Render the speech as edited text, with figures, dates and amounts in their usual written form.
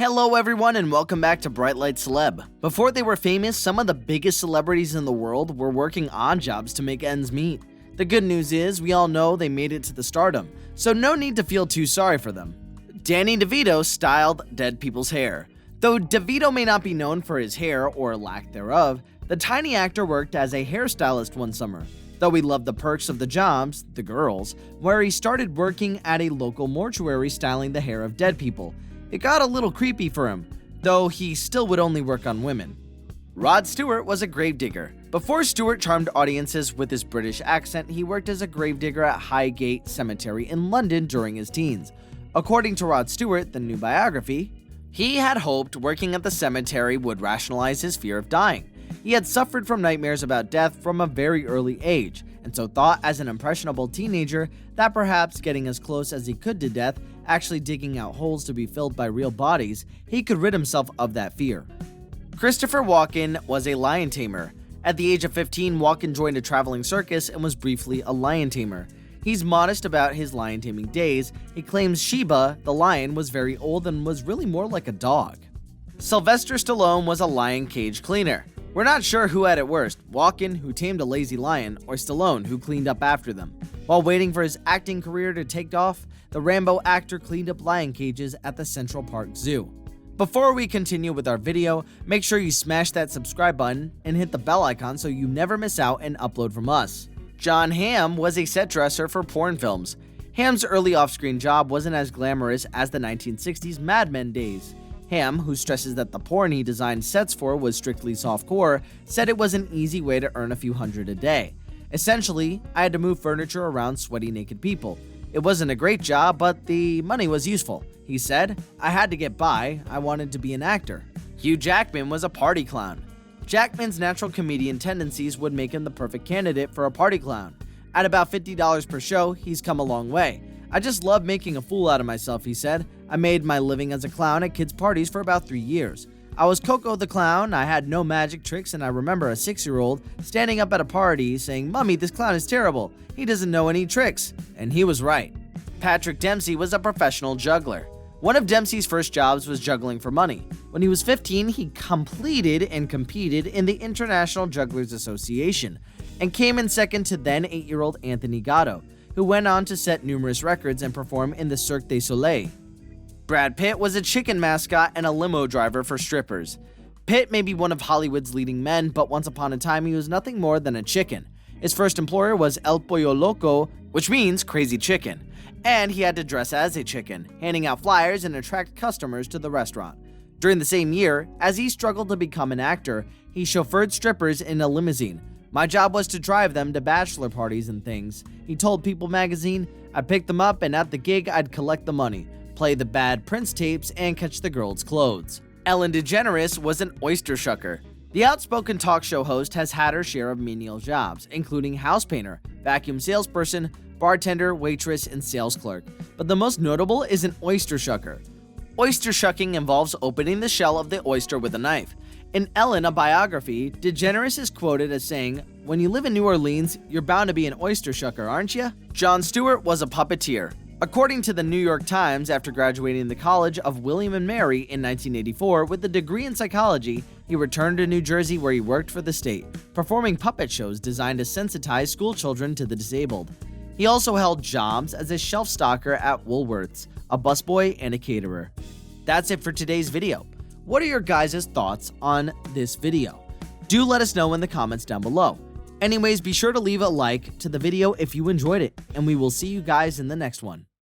Hello everyone and welcome back to Bright Light Celeb. Before they were famous, some of the biggest celebrities in the world were working odd jobs to make ends meet. The good news is, we all know they made it to the stardom, so no need to feel too sorry for them. Danny Devito styled dead people's hair. Though Devito may not be known for his hair, or lack thereof, the tiny actor worked as a hairstylist one summer. Though he loved the perks of the jobs, the girls, where he started working at a local mortuary styling the hair of dead people. It got a little creepy for him, though he still would only work on women. Rod Stewart was a gravedigger. Before Stewart charmed audiences with his British accent, he worked as a gravedigger at Highgate Cemetery in London during his teens. According to Rod Stewart, the new biography, he had hoped working at the cemetery would rationalize his fear of dying. He had suffered from nightmares about death from a very early age, and so thought as an impressionable teenager that perhaps getting as close as he could to death, actually digging out holes to be filled by real bodies, he could rid himself of that fear. Christopher Walken was a lion tamer. At the age of 15, Walken joined a traveling circus and was briefly a lion tamer. He's modest about his lion taming days. He claims Sheba, the lion, was very old and was really more like a dog. Sylvester Stallone was a lion cage cleaner. We're not sure who had it worst, Walken, who tamed a lazy lion, or Stallone, who cleaned up after them. While waiting for his acting career to take off, the Rambo actor cleaned up lion cages at the Central Park Zoo. Before we continue with our video, make sure you smash that subscribe button and hit the bell icon so you never miss out an upload from us. Jon Hamm was a set dresser for porn films. Hamm's early off-screen job wasn't as glamorous as the 1960s Mad Men days. Hamm, who stresses that the porn he designed sets for was strictly softcore, said it was an easy way to earn a few hundred a day. Essentially, I had to move furniture around sweaty naked people. It wasn't a great job, but the money was useful. He said, I had to get by, I wanted to be an actor. Hugh Jackman was a party clown. Jackman's natural comedian tendencies would make him the perfect candidate for a party clown. At about $50 per show, he's come a long way. I just love making a fool out of myself, he said. I made my living as a clown at kids' parties for about 3 years. I was Coco the Clown, I had no magic tricks, and I remember a 6-year-old standing up at a party saying, Mummy, this clown is terrible. He doesn't know any tricks. And he was right. Patrick Dempsey was a professional juggler. One of Dempsey's first jobs was juggling for money. When he was 15, he completed and competed in the International Jugglers Association and came in second to then 8-year-old Anthony Gatto, who went on to set numerous records and perform in the Cirque du Soleil. Brad Pitt was a chicken mascot and a limo driver for strippers. Pitt may be one of Hollywood's leading men, but once upon a time he was nothing more than a chicken. His first employer was El Pollo Loco, which means crazy chicken, and he had to dress as a chicken, handing out flyers and attract customers to the restaurant. During the same year, as he struggled to become an actor, he chauffeured strippers in a limousine. My job was to drive them to bachelor parties and things. He told People magazine, I'd pick them up and at the gig I'd collect the money, play the bad Prince tapes, and catch the girls' clothes. Ellen DeGeneres was an oyster shucker. The outspoken talk show host has had her share of menial jobs, including house painter, vacuum salesperson, bartender, waitress, and sales clerk. But the most notable is an oyster shucker. Oyster shucking involves opening the shell of the oyster with a knife. In Ellen, a biography, DeGeneres is quoted as saying, when you live in New Orleans, you're bound to be an oyster shucker, aren't you? Jon Stewart was a puppeteer. According to the New York Times, after graduating the College of William and Mary in 1984 with a degree in psychology, he returned to New Jersey where he worked for the state, performing puppet shows designed to sensitize school children to the disabled. He also held jobs as a shelf stocker at Woolworths, a busboy, and a caterer. That's it for today's video. What are your guys' thoughts on this video? Do let us know in the comments down below. Anyways, be sure to leave a like to the video if you enjoyed it, and we will see you guys in the next one.